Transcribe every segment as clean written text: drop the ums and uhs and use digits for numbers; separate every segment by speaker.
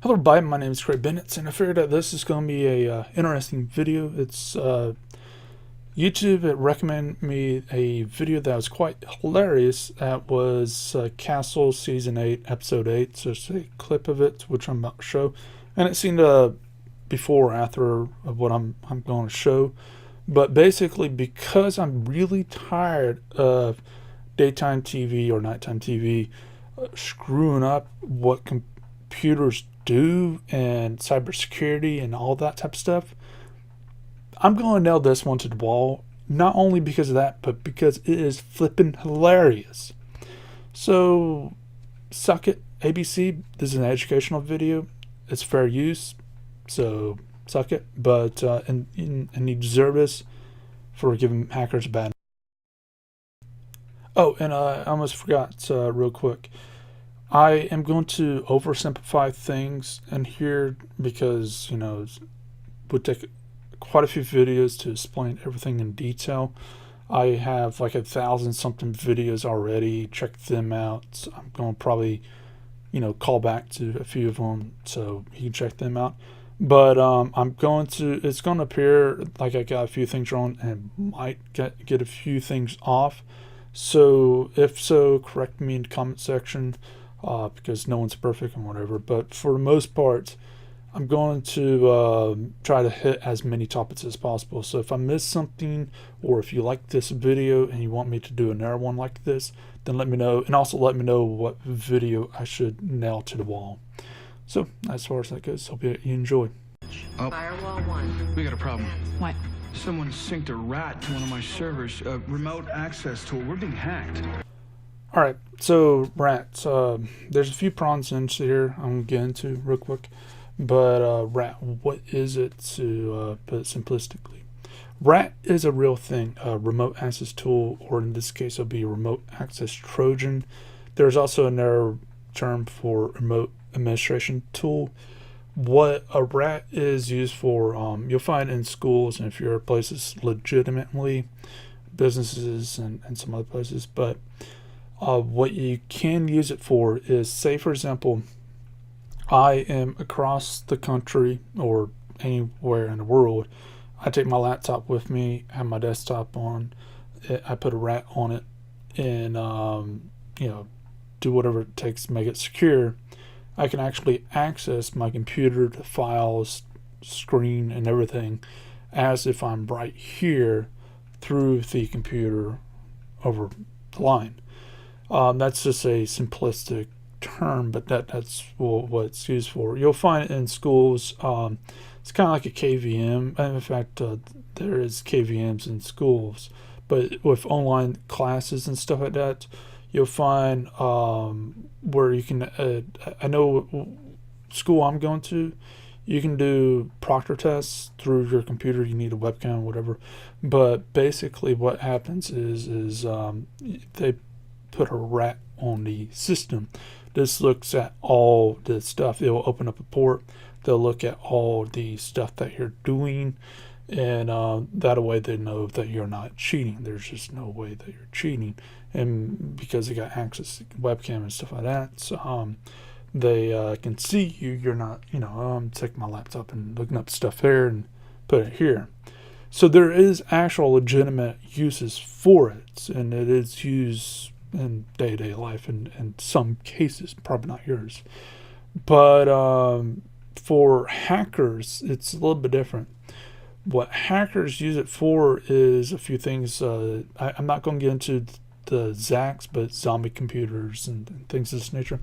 Speaker 1: Hello everybody, my name is Craig Bennett, and I figured that this is going to be a interesting video. It's YouTube had recommended me a video that was quite hilarious. That was Castle Season 8, Episode 8. So it's a clip of it, which I'm about to show. And it seemed before or after of what I'm going to show. But basically, because I'm really tired of daytime TV or nighttime TV screwing up what computers do and cybersecurity and all that type of stuff, I'm going to nail this one to the wall. Not only because of that, but because it is flippin' hilarious. So, suck it, ABC. This is an educational video. It's fair use. So, suck it. But, and you deserve this for giving hackers a bad. Oh, and I almost forgot, real quick. I am going to oversimplify things in here because, it would take quite a few videos to explain everything in detail. I have like 1,000 something videos already. Check them out. I'm going to probably, call back to a few of them so you can check them out. But it's going to appear like I got a few things wrong and might get a few things off. So if so, correct me in the comment section. Because no one's perfect and whatever. But for the most part, I'm going to try to hit as many topics as possible. So if I miss something, or if you like this video and you want me to do another one like this, then let me know. And also let me know what video I should nail to the wall. So as far as that goes, hope you enjoy.
Speaker 2: Oh,
Speaker 3: Firewall 1.
Speaker 2: we got a problem.
Speaker 3: What?
Speaker 2: Someone synced a rat to one of my servers. A remote access tool. We're being hacked.
Speaker 1: Alright, so rats. There's a few prawns in here I'm going to get into real quick. But rat, what is it, to put it simplistically? Rat is a real thing, a remote access tool, or in this case it'll be a remote access Trojan. There's also another term for remote administration tool. What a rat is used for, you'll find in schools and if you're places legitimately, businesses and some other places, but what you can use it for is, say for example, I am across the country or anywhere in the world. I take my laptop with me, have my desktop on, I put a rat on it, and do whatever it takes to make it secure. I can actually access my computer, the files, screen, and everything as if I'm right here through the computer over the line. That's just a simplistic term, but that's what it's used for. You'll find it in schools. It's kind of like a KVM. In fact, there is KVMs in schools, but with online classes and stuff like that, you'll find where you can. I know school I'm going to, you can do proctor tests through your computer. You need a webcam, whatever. But basically, what happens is they put a rat on the system. This looks at all the stuff. It will open up a port. They'll look at all the stuff that you're doing, and that way they know that you're not cheating. There's just no way that you're cheating, and because they got access to webcam and stuff like that, so they can see you. You're not, I'm taking my laptop and looking up stuff there and put it here. So there is actual legitimate uses for it, and it is used in day-to-day life in some cases, probably not yours. But for hackers, it's a little bit different. What hackers use it for is a few things. I'm not going to get into the ZACs, but zombie computers and things of this nature.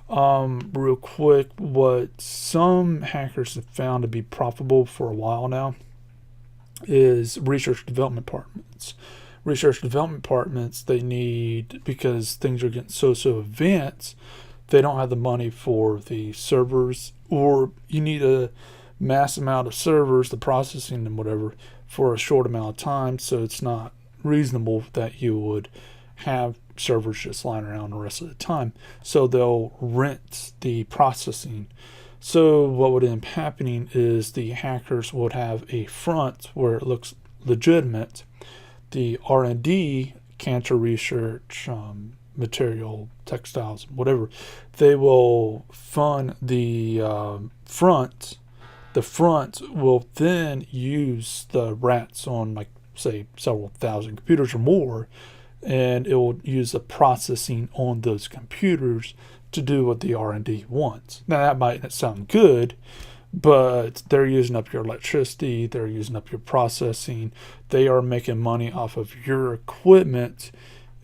Speaker 1: Real quick, what some hackers have found to be profitable for a while now is research development departments. Research development departments, they need, because things are getting so advanced, they don't have the money for the servers, or you need a mass amount of servers, the processing and whatever, for a short amount of time. So it's not reasonable that you would have servers just lying around the rest of the time. So they'll rent the processing. So what would end up happening is the hackers would have a front where it looks legitimate. The R&D, cancer research, material, textiles, whatever. They will fund the front. The front will then use the rats on, like, say, several thousand computers or more, and it will use the processing on those computers to do what the R&D wants. Now, that might not sound good, but they're using up your electricity, they're using up your processing, they are making money off of your equipment,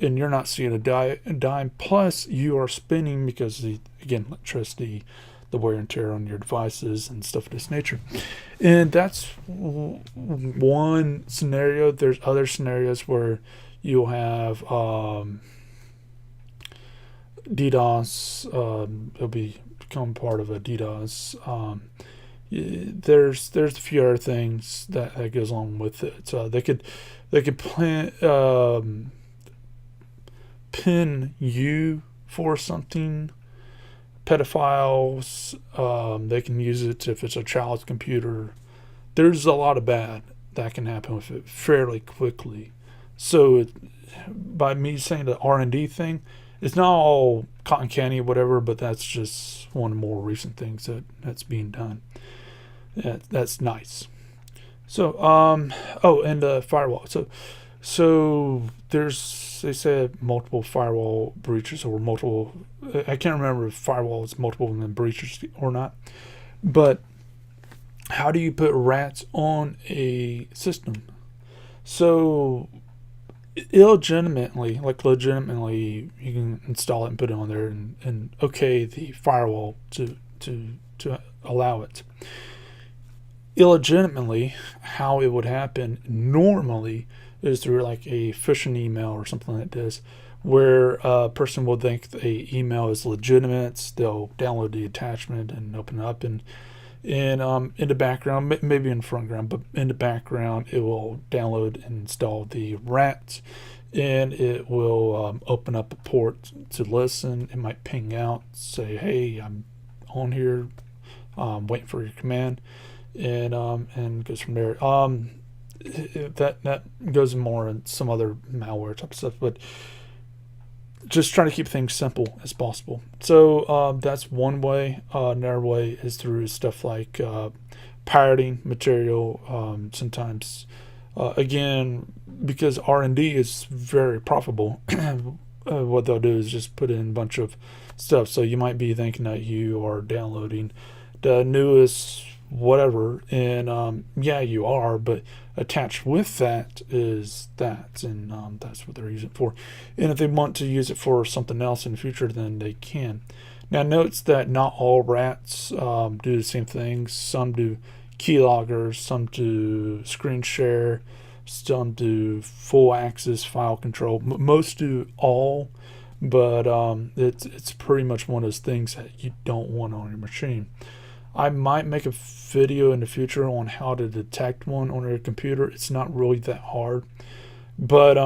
Speaker 1: and you're not seeing a dime. Plus, you are spending, because again, electricity, the wear and tear on your devices and stuff of this nature. And that's one scenario. There's other scenarios where you'll have DDoS. It'll become part of a DDoS. There's a few other things that goes along with it. So they could pin you for something. Pedophiles, they can use it if it's a child's computer. There's a lot of bad that can happen with it fairly quickly. So by me saying the R&D thing, it's not all cotton candy or whatever, but that's just one of the more recent things that's being done. That's nice. So and the firewall. So they said multiple firewall breaches or multiple. I can't remember if firewall is multiple and then breaches or not. But how do you put rats on a system? So legitimately, you can install it and put it on there and okay the firewall to allow it. Illegitimately, how it would happen normally is through like a phishing email or something like this, where a person will think the email is legitimate. They'll download the attachment and open it up, and in the background, maybe in the front ground, but in the background, it will download and install the rat, and it will open up a port to listen. It might ping out, say, "Hey, I'm on here, waiting for your command," and goes from there. That goes more in some other malware type of stuff, but just trying to keep things simple as possible. So that's one way. Another way is through stuff like pirating material. Sometimes, again, because R&D is very profitable, what they'll do is just put in a bunch of stuff. So you might be thinking that you are downloading the newest whatever, and yeah, you are, but attached with that is that, and that's what they're using it for. And if they want to use it for something else in the future, then they can. Now, notes that not all rats do the same things. Some do keyloggers, some do screen share, some do full access file control. Most do all, but it's pretty much one of those things that you don't want on your machine. I might make a video in the future on how to detect one on your computer. It's not really that hard. But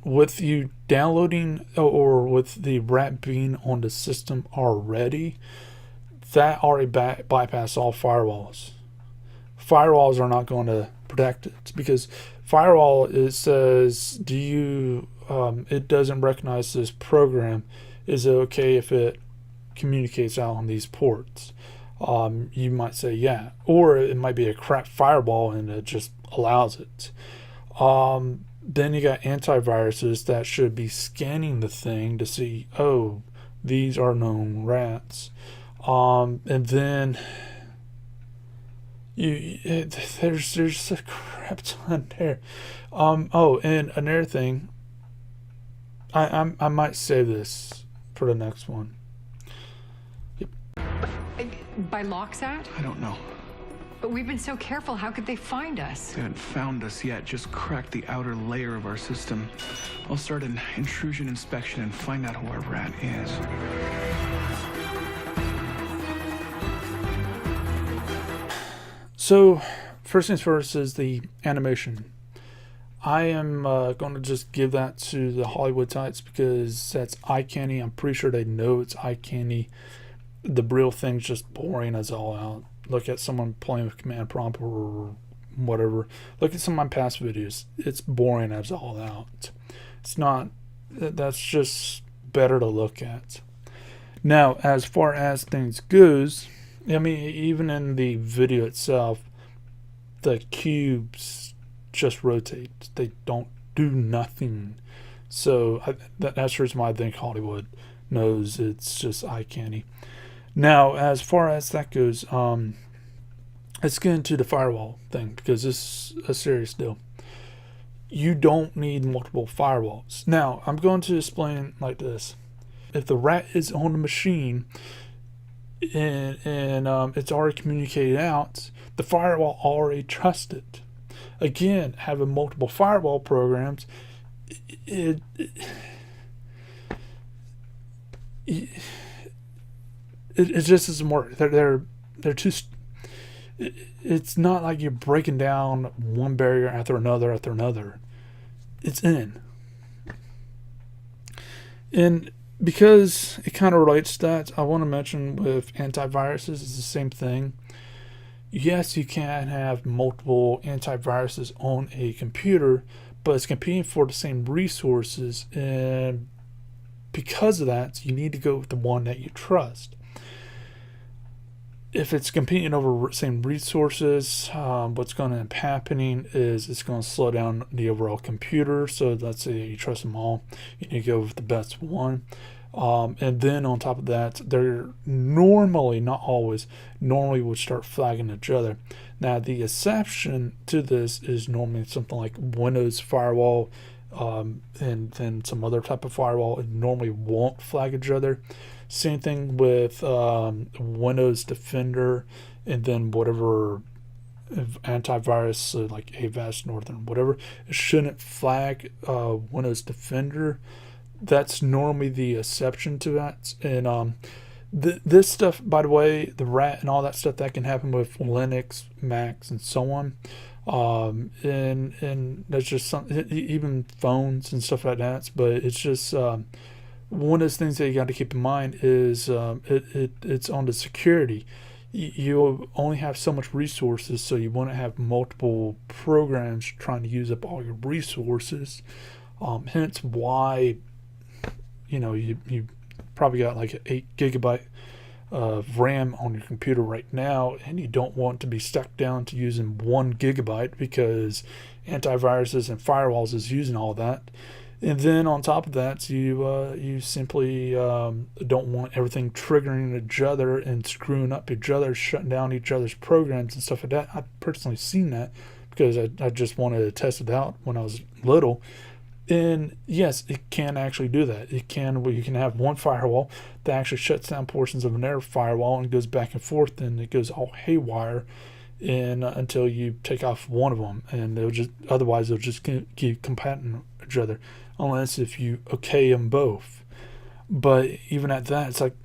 Speaker 1: with you downloading or with the rat being on the system already, that already bypass all firewalls. Firewalls are not going to protect it because firewall, it says, it doesn't recognize this program. Is it okay if it communicates out on these ports? You might say yeah, or it might be a crap firewall and it just allows it. Then you got antiviruses that should be scanning the thing to see, oh, these are known rats, and then there's a crap ton there. Oh, and another thing, I might save this for the next one.
Speaker 3: By Loxat?
Speaker 2: I don't know.
Speaker 3: But we've been so careful. How could they find us?
Speaker 2: They haven't found us yet. Just cracked the outer layer of our system. I'll start an intrusion inspection and find out who our rat is.
Speaker 1: So, first things first is the animation. I am going to just give that to the Hollywood types because that's eye candy. I'm pretty sure they know it's eye candy. The real thing's just boring as all out. Look at someone playing with command prompt or whatever. Look at some of my past videos. It's boring as all out. It's not That's just better to look at. Now, as far as things goes, I mean, even in the video itself, the cubes just rotate. They don't do nothing. So that's the reason why I think Hollywood knows it's just eye candy. Now, as far as that goes, let's get into the firewall thing because this is a serious deal. You don't need multiple firewalls. Now, I'm going to explain like this. If the rat is on the machine and it's already communicated out, the firewall already trusts it. Again, having multiple firewall programs, it just doesn't work. They're too. It's not like you're breaking down one barrier after another after another. It's in. And because it kind of relates to that, I want to mention with antiviruses, it's the same thing. Yes, you can have multiple antiviruses on a computer, but it's competing for the same resources, and because of that, you need to go with the one that you trust. If it's competing over the same resources, what's going to end up happening is it's going to slow down the overall computer. So let's say you trust them all, you need to go with the best one. And then on top of that, they're normally, not always, normally would start flagging each other. Now, the exception to this is normally something like Windows firewall, and then some other type of firewall. It normally won't flag each other. Same thing with Windows Defender, and then whatever antivirus, like Avast, Northern, whatever, it shouldn't flag Windows Defender. That's normally the exception to that. And this stuff, by the way, the rat and all that stuff, that can happen with Linux, Macs, and so on. And that's just something, even phones and stuff like that. But it's just one of those things that you got to keep in mind is it's on the security. You only have so much resources, so you want to have multiple programs trying to use up all your resources. Hence why, you probably got like an 8 gigabyte of RAM on your computer right now, and you don't want to be stuck down to using 1 gigabyte because antiviruses and firewalls is using all that. And then on top of that, you simply don't want everything triggering each other and screwing up each other, shutting down each other's programs and stuff like that. I've personally seen that because I just wanted to test it out when I was little. And yes, it can actually do that. You can have one firewall that actually shuts down portions of another firewall and goes back and forth, and it goes all haywire, and until you take off one of them, and otherwise they'll just keep combating each other, unless if you okay them both. But even at that, it's like,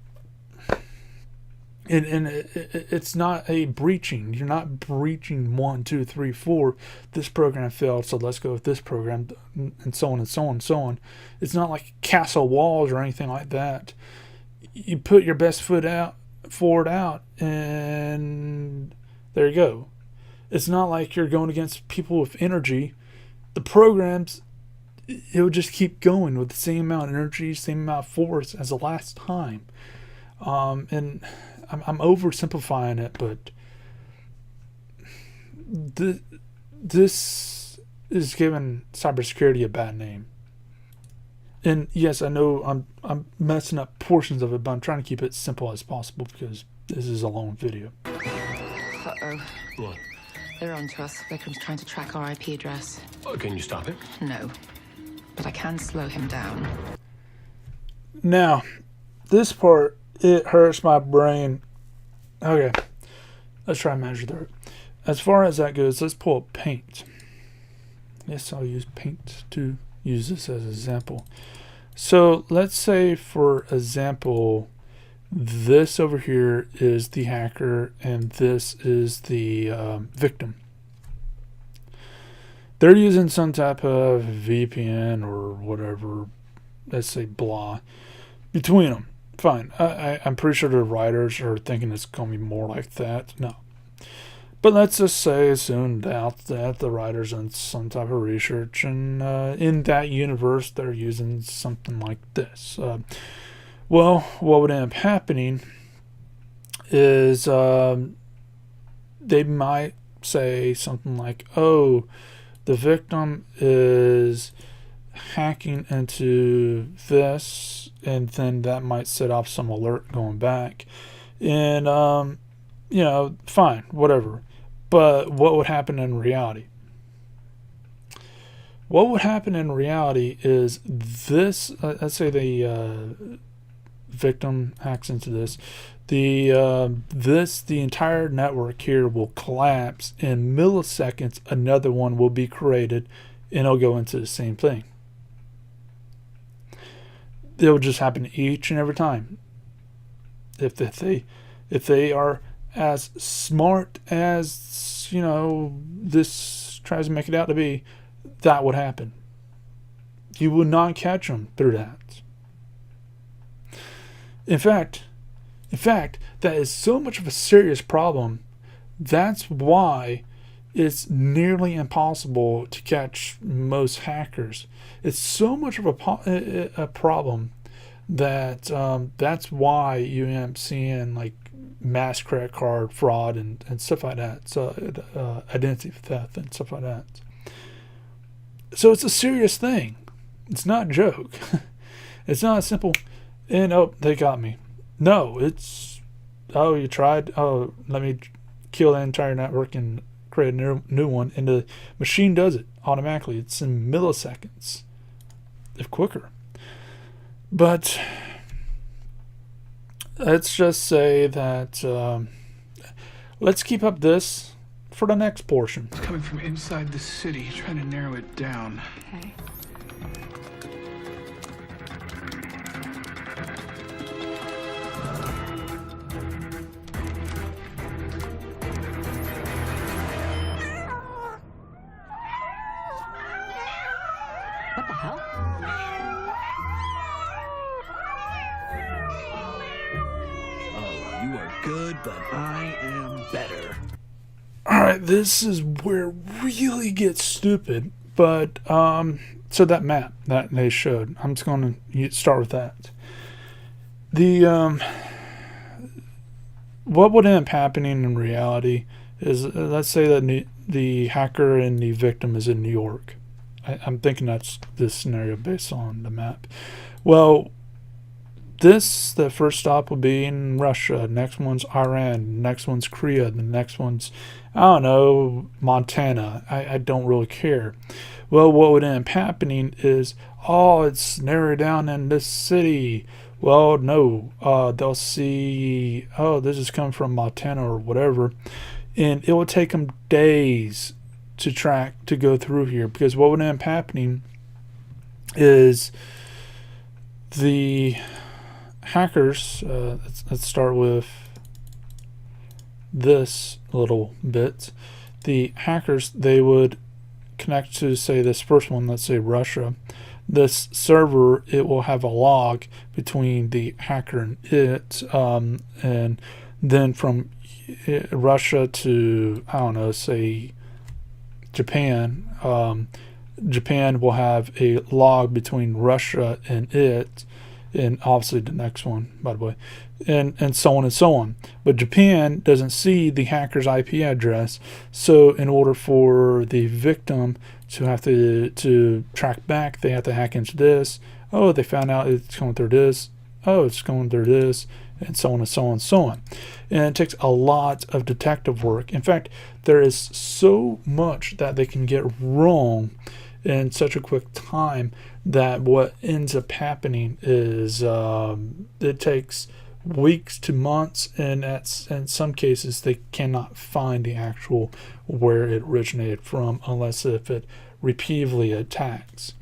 Speaker 1: and it's not a breaching. You're not breaching 1, 2, 3, 4. This program failed, so let's go with this program, and so on and so on and so on. It's not like castle walls or anything like that. You put your best foot forward out, and there you go. It's not like you're going against people with energy. The programs, it will just keep going with the same amount of energy, same amount of force as the last time. And I'm oversimplifying it, but this is giving cybersecurity a bad name. And yes, I know I'm messing up portions of it, but I'm trying to keep it simple as possible because this is a long video.
Speaker 4: Uh-oh.
Speaker 5: What?
Speaker 4: They're on to us. Vikram's trying to track our IP address.
Speaker 5: Oh, can you stop it?
Speaker 4: No. But I can slow him down.
Speaker 1: Now, this part, it hurts my brain. Okay, let's try and measure through it. As far as that goes, let's pull up Paint. Yes, I'll use Paint to use this as an example. So let's say, for example, this over here is the hacker and this is the victim. They're using some type of VPN or whatever, let's say blah, between them. Fine. I'm pretty sure the writers are thinking it's going to be more like that. No. But let's just say, assume that the writer's done some type of research, and in that universe, they're using something like this. Well, what would end up happening is they might say something like, oh, the victim is hacking into this, and then that might set off some alert going back. And, fine, whatever. But what would happen in reality? What would happen in reality is this, let's say the victim hacks into this. The entire network here will collapse in milliseconds. Another one will be created, and it'll go into the same thing. It will just happen each and every time. If they are as smart as this tries to make it out to be, that would happen. You will not catch them through that. In fact, that is so much of a serious problem. That's why it's nearly impossible to catch most hackers. It's so much of a problem that that's why you end up seeing like mass credit card fraud and stuff like that. So identity theft and stuff like that. So it's a serious thing. It's not a joke. It's not a simple, and oh, they got me. No, it's, oh, you tried, oh, let me kill the entire network and create a new one, and the machine does it automatically. It's in milliseconds, if quicker. But let's just say that let's keep up this for the next portion.
Speaker 2: It's coming from inside the city, trying to narrow it down.
Speaker 3: Okay. What the hell?
Speaker 5: Oh, you are good, but I am better.
Speaker 1: Alright, this is where it really gets stupid. But, so that map that they showed, I'm just going to start with that. What would end up happening in reality is, let's say that the hacker and the victim is in New York. I'm thinking that's this scenario based on the map. Well, the first stop will be in Russia. Next one's Iran. Next one's Korea. The next one's, I don't know, Montana. I don't really care. Well, what would end up happening is, oh, it's narrowed down in this city. Well, no. They'll see, oh, this is coming from Montana or whatever. And it will take them days to go through here, because what would end up happening is the hackers, let's start with this little bit. The hackers, they would connect to, say, this first one, let's say Russia. This server, it will have a log between the hacker and it, and then from Russia to, I don't know, say Japan, Japan will have a log between Russia and it, and obviously the next one, by the way, and so on and so on. But Japan doesn't see the hacker's IP address, so in order for the victim to have to track back, they have to hack into this. Oh, they found out it's going through this. Oh, it's going through this, and so on and so on and so on. And it takes a lot of detective work. In fact, there is so much that they can get wrong in such a quick time that what ends up happening is it takes weeks to months, and in some cases they cannot find the actual where it originated from, unless if it repeatedly attacks.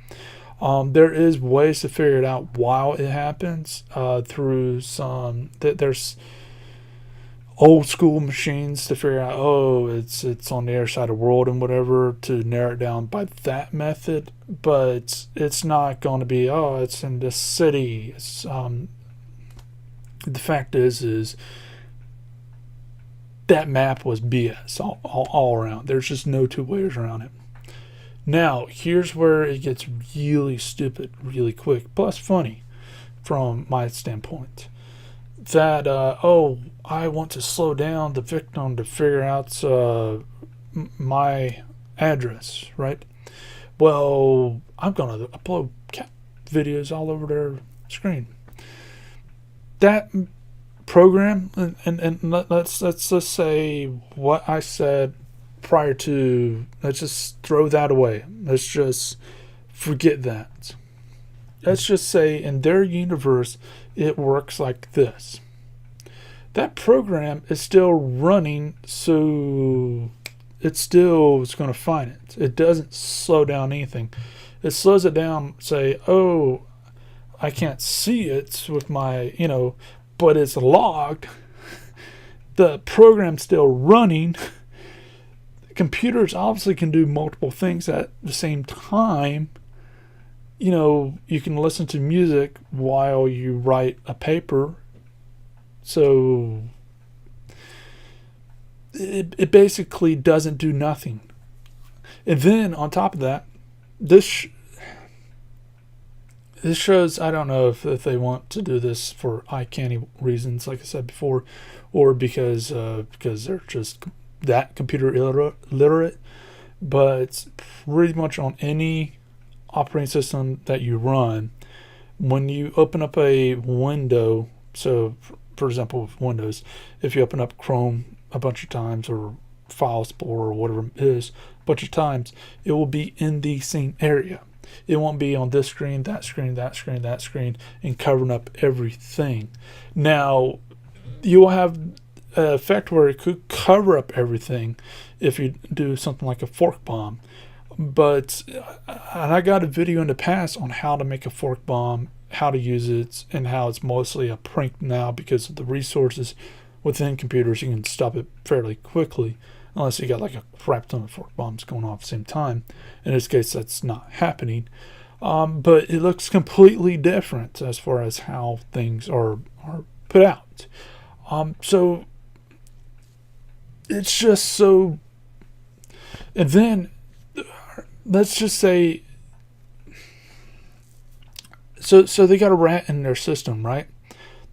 Speaker 1: There is ways to figure it out while it happens through some there's old school machines to figure out, oh, it's on the other side of the world and whatever, to narrow it down by that method. But it's not going to be, oh, it's in this city. It's the fact is that map was BS all around. There's just no two ways around it. Now, here's where it gets really stupid really quick, plus funny from my standpoint. That, I want to slow down the victim to figure out my address, right? Well, I'm going to upload cat videos all over their screen. That program, and let's just say what I said prior to, let's just throw that away. Let's just forget that. Let's just say in their universe, it works like this. That program is still running, so it still is going to find it. It doesn't slow down anything. It slows it down, say, oh, I can't see it with my, but it's logged. The program's still running. Computers obviously can do multiple things at the same time. You can listen to music while you write a paper. So it basically doesn't do nothing. And then on top of that, this shows, I don't know if they want to do this for eye candy reasons, like I said before, or because they're just that computer illiterate. But pretty much on any operating system that you run, when you open up a window, so for example with Windows, if you open up Chrome a bunch of times, or File Explorer, or whatever it is, a bunch of times, it will be in the same area. It won't be on this screen, that screen, that screen, that screen, and covering up everything. Now, you will have an effect where it could cover up everything if you do something like a fork bomb. But I got a video in the past on how to make a fork bomb, how to use it, and how it's mostly a prank now because of the resources within computers. You can stop it fairly quickly, unless you got like a crap ton of fork bombs going off at the same time. In this case, that's not happening. But it looks completely different as far as how things are put out. So it's just so. And then let's just say, so they got a rat in their system, right?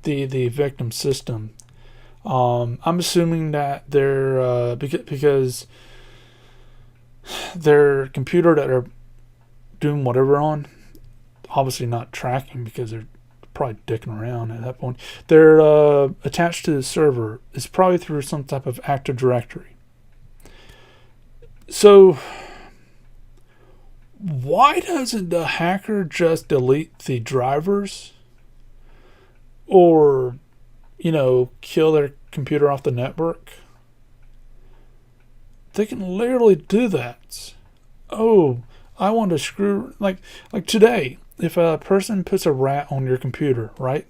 Speaker 1: The victim system. I'm assuming that they're because their computer that they're doing whatever on, obviously not tracking because they're probably dicking around at that point. They're attached to the server. It's probably through some type of Active Directory. So why doesn't the hacker just delete the drivers, or kill their computer off the network? They can literally do that. Oh, I want to screw, like today, if a person puts a rat on your computer, right?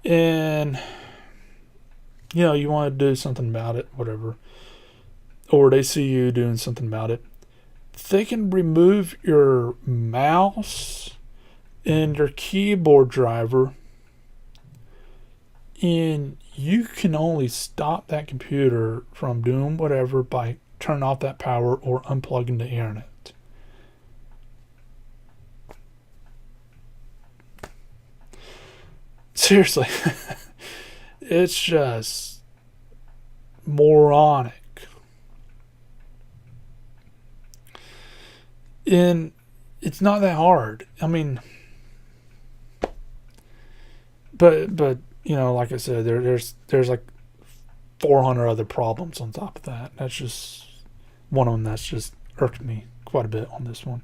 Speaker 1: And you want to do something about it, whatever, or they see you doing something about it, they can remove your mouse and your keyboard driver, and you can only stop that computer from doing whatever by turning off that power or unplugging the internet. Seriously. It's just moronic. And it's not that hard. I mean, but like I said, there's like 400 other problems on top of that. That's just one of them that's just irked me quite a bit on this one.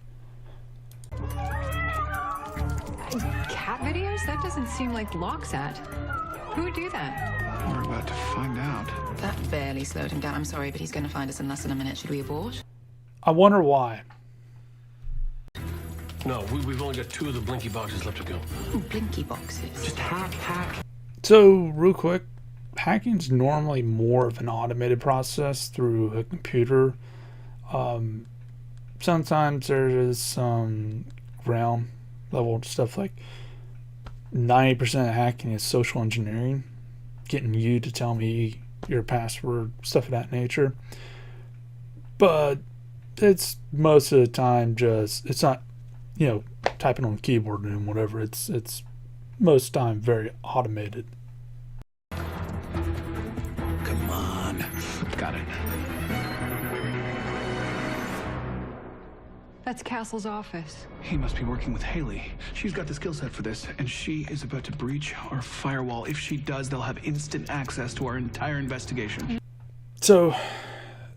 Speaker 3: Cat videos? That doesn't seem like Locksat. Who would do that?
Speaker 2: We're about to find out.
Speaker 4: That barely slowed him down. I'm sorry, but he's going to find us in less than a minute. Should we abort?
Speaker 1: I wonder why.
Speaker 5: No, we've only got 2 of the blinky boxes left to go.
Speaker 4: Ooh, blinky boxes.
Speaker 5: Just hack.
Speaker 1: So, real quick, hacking's normally more of an automated process through a computer. Sometimes there is some ground level stuff, like 90% of hacking is social engineering, getting you to tell me your password, stuff of that nature. But it's most of the time just, it's not, typing on the keyboard and whatever. It's most of the time very automated.
Speaker 5: Come on.
Speaker 2: Got it.
Speaker 3: That's Castle's office.
Speaker 2: He must be working with Haley. She's got the skill set for this, and she is about to breach our firewall. If she does, they'll have instant access to our entire investigation.
Speaker 1: So,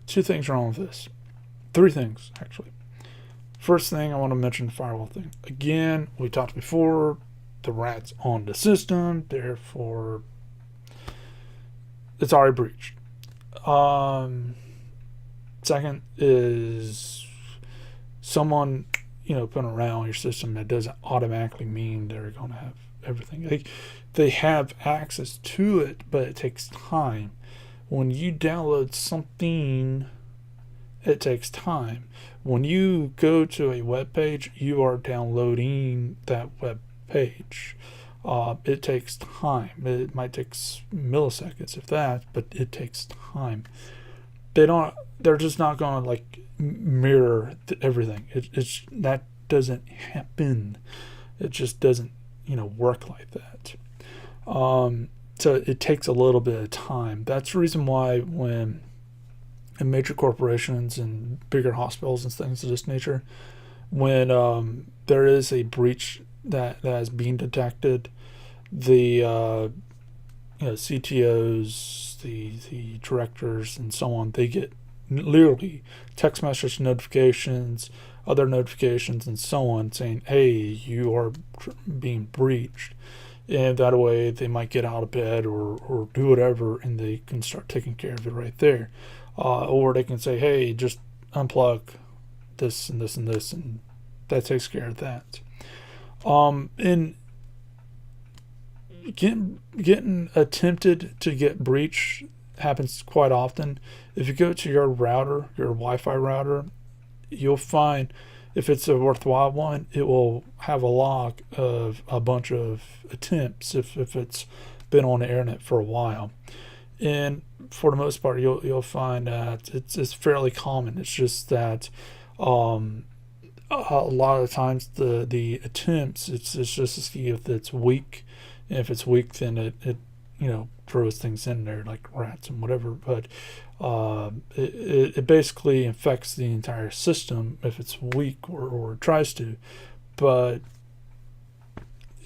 Speaker 1: 2 things wrong with this. 3 things, actually. First thing, I want to mention the firewall thing. Again, we talked before, the rat's on the system, therefore, it's already breached. Second is someone, putting around your system, that doesn't automatically mean they're going to have everything. They have access to it, but it takes time. When you download something, it takes time. When you go to a web page, you are downloading that web page. It takes time. It might take milliseconds, if that, but it takes time. They're just not going to mirror everything. It's that doesn't happen. It just doesn't, work like that. So it takes a little bit of time. That's the reason why when in major corporations and bigger hospitals and things of this nature, when there is a breach that is being detected, the CTOs, the directors, and so on, they get literally text message notifications, other notifications, and so on, saying, "Hey, you are being breached." And that way they might get out of bed or do whatever, and they can start taking care of it right there. Or they can say, "Hey, just unplug this and this and this," and that takes care of that. And getting attempted to get breached happens quite often. If you go to your router, your Wi-Fi router, you'll find, if it's a worthwhile one, it will have a log of a bunch of attempts if it's been on the internet for a while. And for the most part, you'll find that it's fairly common. It's just that a lot of the times the attempts, it's just to see if it's weak. And if it's weak, then it throws things in there like rats and whatever. But it basically infects the entire system if it's weak or tries to. But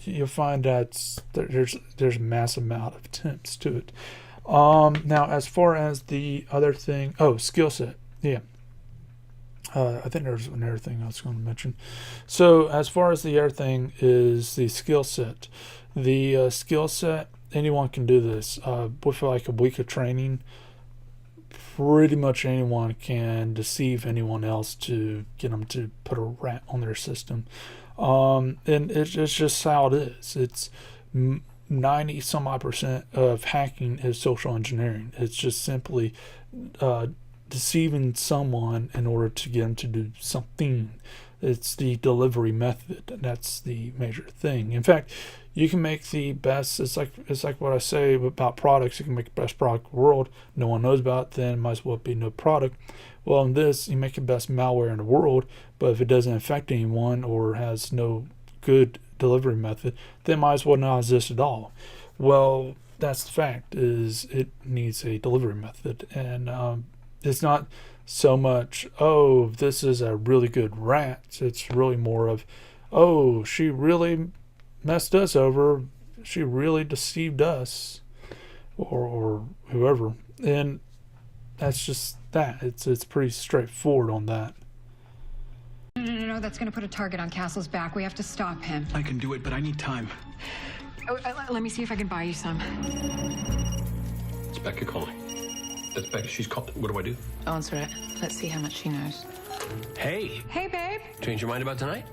Speaker 1: you'll find that there's a massive amount of attempts to it. Now, as far as the other thing, skill set. Yeah. I think there's another thing I was going to mention. So as far as the other thing is the skill set. The skill set, anyone can do this. With like a week of training, pretty much anyone can deceive anyone else to get them to put a rat on their system. And it's just how it is. It's 90 some odd % of hacking is social engineering. It's just simply deceiving someone in order to get them to do something. It's the delivery method. That's the major thing. In fact, you can make the best. It's like what I say about products. You can make the best product in the world. No one knows about it, then it might as well be no product. Well, in this, you make the best malware in the world, but if it doesn't affect anyone or has no good delivery method, then it might as well not exist at all. Well, that's the fact, is it needs a delivery method. And it's not so much, oh, this is a really good rat. It's really more of, oh, she really messed us over. She really deceived us, or whoever. And that's just that. It's pretty straightforward on that.
Speaker 3: No, that's going to put a target on Castle's back. We have to stop him.
Speaker 2: I can do it, but I need time.
Speaker 3: Let me see if I can buy you some.
Speaker 6: It's Becca calling. That's Becca. She's called. What do I do?
Speaker 4: Answer it. Let's see how much she knows.
Speaker 6: Hey.
Speaker 3: Hey, babe.
Speaker 6: Change your mind about tonight?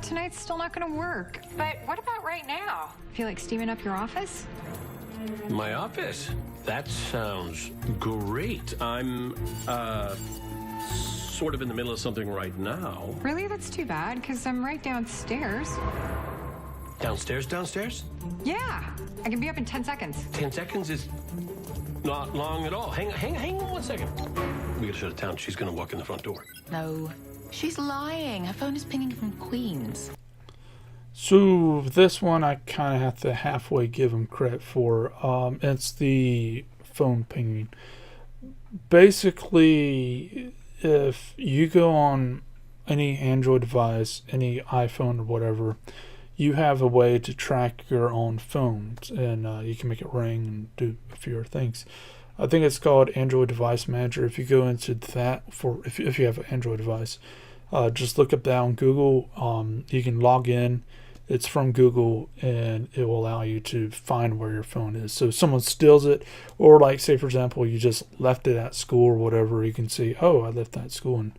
Speaker 3: Tonight's still not going to work. But what about right now? Feel like steaming up your office?
Speaker 6: My office? That sounds great. I'm, sort of in the middle of something right now.
Speaker 3: Really? That's too bad, because I'm right downstairs.
Speaker 6: Downstairs?
Speaker 3: Yeah. I can be up in 10 seconds.
Speaker 6: 10 seconds is... Not long at all. Hang on 1 second. We gotta shut it down. She's gonna walk in the front door.
Speaker 4: No. She's lying. Her phone is pinging from Queens.
Speaker 1: So this one I kind of have to halfway give him credit for. It's the phone pinging. Basically, if you go on any Android device, any iPhone or whatever, you have a way to track your own phones, and you can make it ring and do a few other things. I think it's called Android Device Manager. If you go into that, if you have an Android device, just look up that on Google. You can log in. It's from Google, and it will allow you to find where your phone is. So if someone steals it, or like say for example you just left it at school or whatever, you can see, oh, I left that at school, and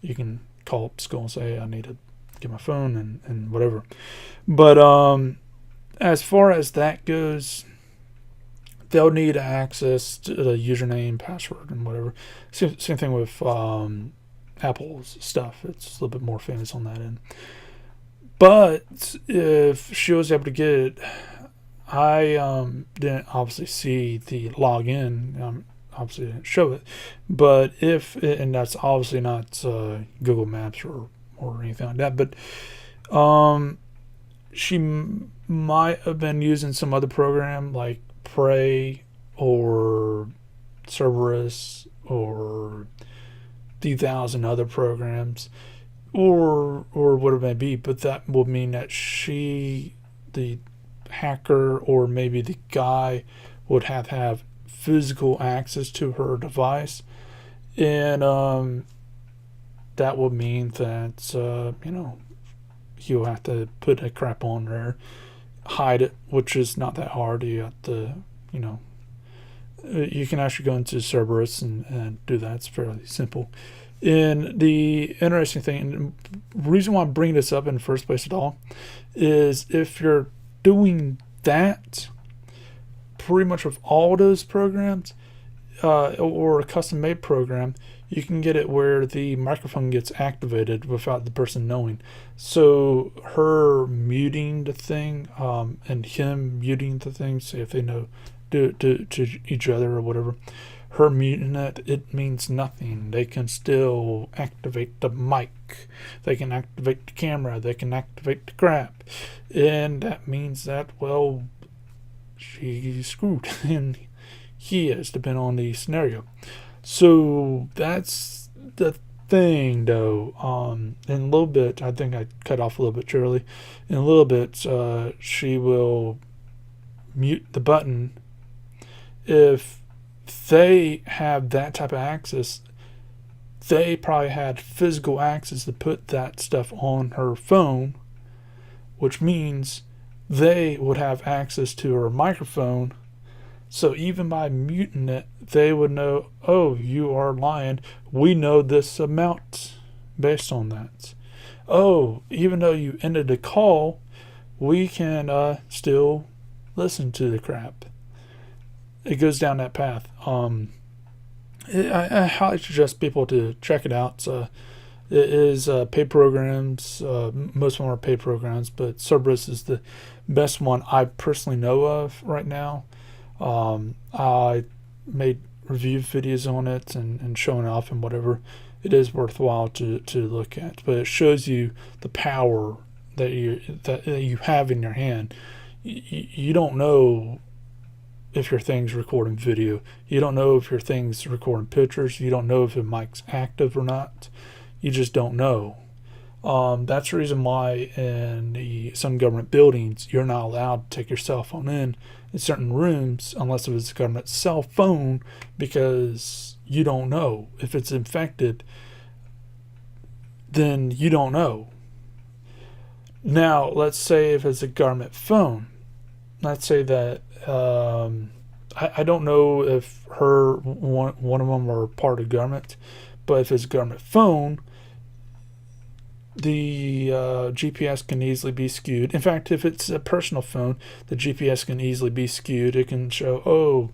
Speaker 1: you can call up school and say, I need to get my phone and whatever. But as far as that goes, they'll need access to the username, password, and whatever. Same thing with Apple's stuff. It's a little bit more famous on that end. But if she was able to get it, I didn't obviously see the login. Obviously didn't show it. But and that's obviously not Google Maps or anything like that. But she might have been using some other program like Prey or Cerberus or 3,000 other programs, or what it may be, but that will mean that the hacker, or maybe the guy, would have physical access to her device, and that would mean that he'll have to put a crap on there, hide it, which is not that hard. You have to, you can actually go into Cerberus and do that. It's fairly simple. And the interesting thing, and the reason why I'm bringing this up in the first place at all, is if you're doing that, pretty much with all those programs, or a custom-made program, you can get it where the microphone gets activated without the person knowing. So her muting the thing, and him muting the thing, say if they know do it to each other or whatever, her muting it means nothing. They can still activate the mic, they can activate the camera, they can activate the crap, and that means that, well, she's screwed and he is, depending on the scenario. So that's the thing, though. In a little bit, I think I cut off a little bit early. In a little bit, she will mute the button. If they have that type of access, they probably had physical access to put that stuff on her phone, which means they would have access to her microphone. So even by muting it, they would know, oh, you are lying. We know this amount based on that. Oh, even though you ended the call, we can still listen to the crap. It goes down that path. I highly suggest people to check it out. It is paid programs. Most of them are paid programs, but Cerberus is the best one I personally know of right now. I made review videos on it and showing off and whatever. It is worthwhile to look at, but it shows you the power that you have in your hand. You don't know if your thing's recording video. You don't know if your thing's recording pictures. You don't know if the mic's active or not. You just don't know. That's the reason why in some government buildings you're not allowed to take your cell phone in certain rooms unless it was a government cell phone, because you don't know if it's infected. Then you don't know. Now let's say if it's a government phone, let's say that I don't know if one of them are part of government, but if it's a government phone, the GPS can easily be skewed. In fact, if it's a personal phone, the GPS can easily be skewed. It can show, oh,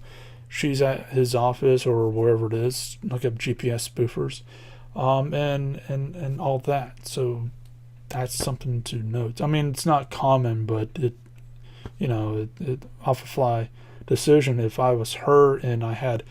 Speaker 1: she's at his office or wherever it is. Look up GPS spoofers, and all that. So that's something to note. I mean, it's not common, but it off a fly decision if I was her and I had.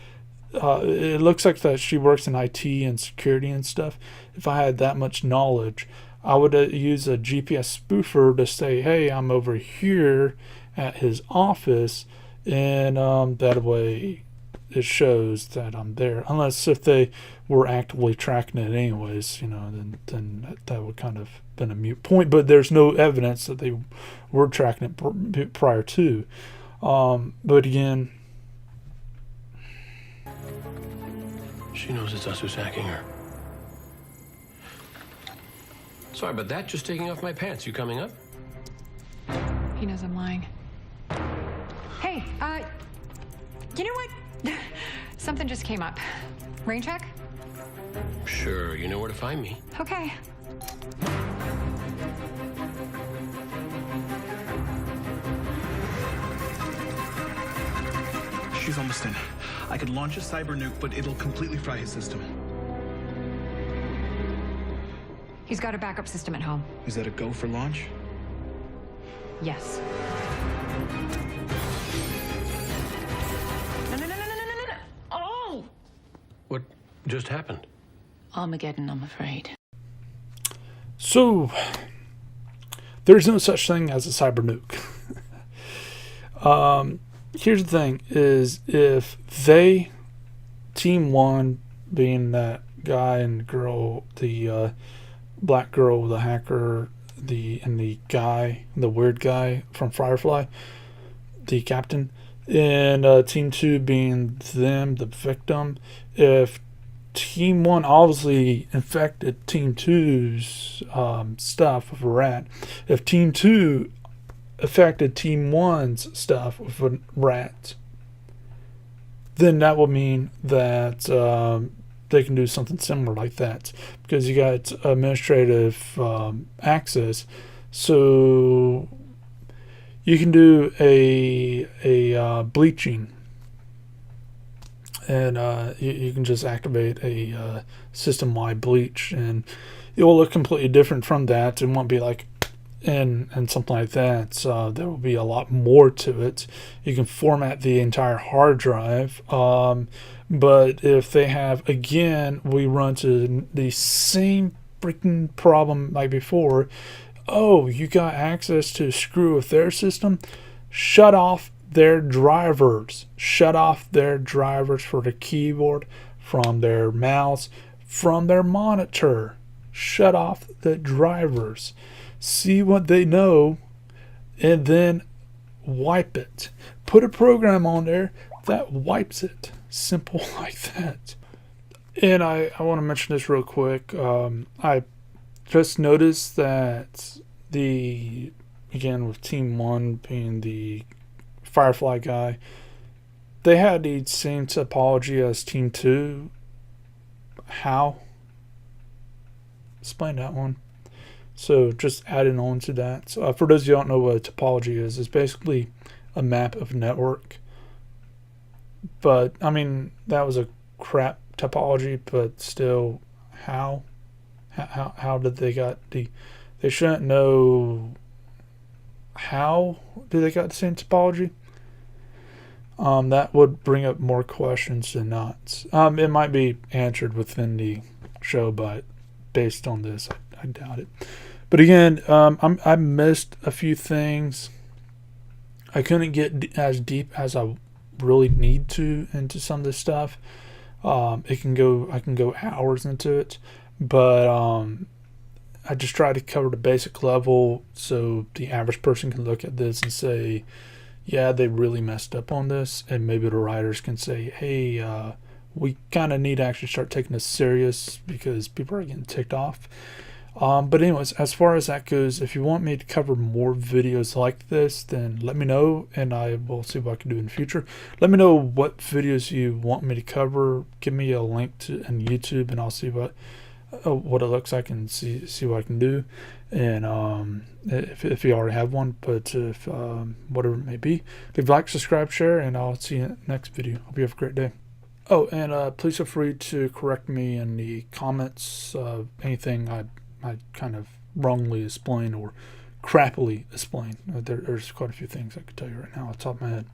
Speaker 1: It looks like that she works in IT and security and stuff. If I had that much knowledge, I would use a GPS spoofer to say, "Hey, I'm over here at his office," and that way it shows that I'm there. Unless if they were actively tracking it anyways, then that would kind of been a moot point. But there's no evidence that they were tracking it prior to. But again,
Speaker 6: She knows it's us who's hacking her. Sorry about that. Just taking off my pants. You coming up?
Speaker 3: He knows I'm lying. Hey, you know what? Something just came up. Rain check?
Speaker 6: Sure. You know where to find me.
Speaker 3: Okay.
Speaker 2: She's almost in. I could launch a cyber nuke, but it'll completely fry his system.
Speaker 3: He's got a backup system at home.
Speaker 2: Is that a go for launch?
Speaker 3: Yes. No. Oh!
Speaker 6: What just happened?
Speaker 4: Armageddon, I'm afraid.
Speaker 1: so there's no such thing as a cyber nuke. Here's the thing: is if they, Team One, being that guy and girl, the black girl, the hacker, the weird guy from Firefly, the captain, and Team Two being them, the victim. If Team One obviously infected Team Two's stuff with a rat, if Team Two affected Team One's stuff with a rat, then that will mean that they can do something similar like that, because you got administrative access, so you can do a bleaching, and you can just activate a system-wide bleach, and it will look completely different from that. It won't be like and something like that. So there will be a lot more to it. You can format the entire hard drive. But if they have, again, we run to the same freaking problem like before. Oh, you got access to screw with their system? Shut off their drivers. Shut off their drivers for the keyboard, from their mouse, from their monitor. Shut off the drivers. See what they know, and then wipe it. Put a program on there that wipes it. Simple like that. And I want to mention this real quick. I just noticed that again, with Team 1 being the Firefly guy, they had the same topology as Team 2. How? Explain that one. So just adding on to that. So, for those of you who don't know what a topology is, it's basically a map of a network. But, I mean, that was a crap topology, but still, how did they got they shouldn't know how did they got the same topology? That would bring up more questions than not. It might be answered within the show, but based on this, I doubt it. But again, I missed a few things. I couldn't get as deep as I really need to into some of this stuff. I can go hours into it, but I just try to cover the basic level so the average person can look at this and say, yeah, they really messed up on this, and maybe the writers can say, hey, we kind of need to actually start taking this serious because people are getting ticked off. But anyways, as far as that goes, if you want me to cover more videos like this, then let me know, and I will see what I can do in the future. Let me know what videos you want me to cover. Give me a link to on YouTube, and I'll see what it looks like and see what I can do. And if you already have one, but if whatever it may be, leave a like, subscribe, share, and I'll see you in the next video. Hope you have a great day. Oh, and please feel free to correct me in the comments. Anything I kind of wrongly explained or crappily explained. There's quite a few things I could tell you right now off the top of my head.